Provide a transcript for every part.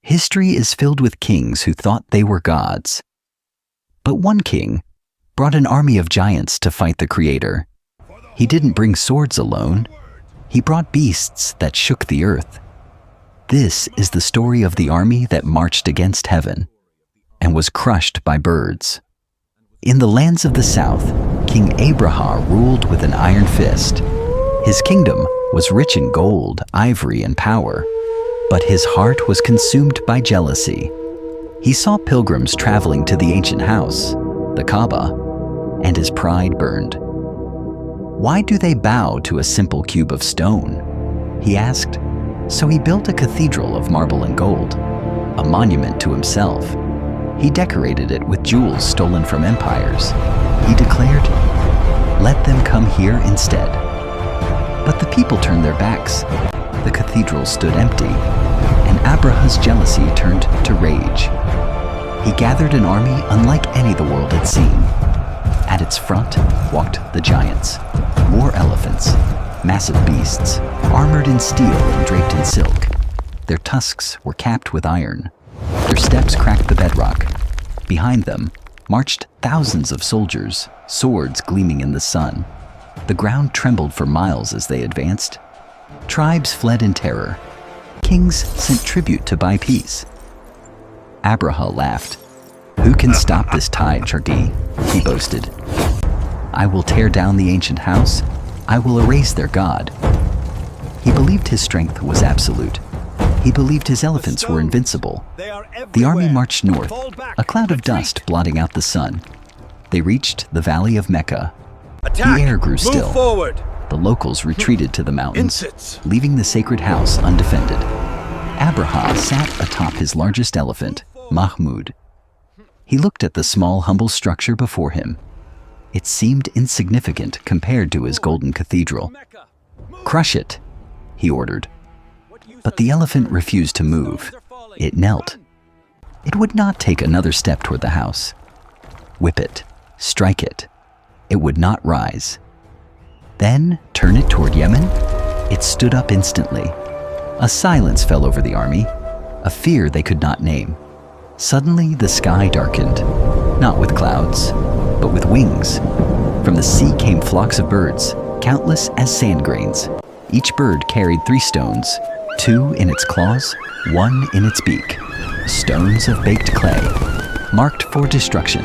History is filled with kings who thought they were gods. But one king brought an army of giants to fight the Creator. He didn't bring swords alone. He brought beasts that shook the earth. This is the story of the army that marched against heaven and was crushed by birds. In the lands of the south, King Abraha ruled with an iron fist. His kingdom was rich in gold, ivory, and power, but his heart was consumed by jealousy. He saw pilgrims traveling to the ancient house, the Kaaba, and his pride burned. "Why do they bow to a simple cube of stone?" he asked. So he built a cathedral of marble and gold, a monument to himself. He decorated it with jewels stolen from empires. He declared, "Let them come here instead." But the people turned their backs. The cathedral stood empty, and Abraha's jealousy turned to rage. He gathered an army unlike any the world had seen. At its front walked the giants, war elephants, massive beasts, armored in steel and draped in silk. Their tusks were capped with iron. Their steps cracked the bedrock. Behind them marched thousands of soldiers, swords gleaming in the sun. The ground trembled for miles as they advanced. Tribes fled in terror. Kings sent tribute to buy peace. Abraha laughed. "Who can stop this tide, Chargi?" he boasted. "I will tear down the ancient house. I will erase their god." He believed his strength was absolute. He believed his elephants were invincible. The army marched north, a cloud of dust blotting out the sun. They reached the valley of Mecca. The air grew still. The locals retreated to the mountains, leaving the sacred house undefended. Abraha sat atop his largest elephant, Mahmud. He looked at the small, humble structure before him. It seemed insignificant compared to his golden cathedral. "Crush it," he ordered. But the elephant refused to move. It knelt. It would not take another step toward the house. Whip it, strike it. It would not rise. Then turn it toward Yemen. It stood up instantly. A silence fell over the army, a fear they could not name. Suddenly the sky darkened, not with clouds, but with wings. From the sea came flocks of birds, countless as sand grains. Each bird carried 3 stones, 2 in its claws, 1 in its beak. Stones of baked clay, marked for destruction.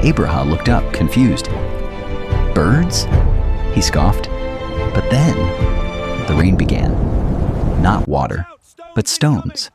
Abraha looked up, confused. "Birds?" he scoffed. But then the rain began. Not water, but stones.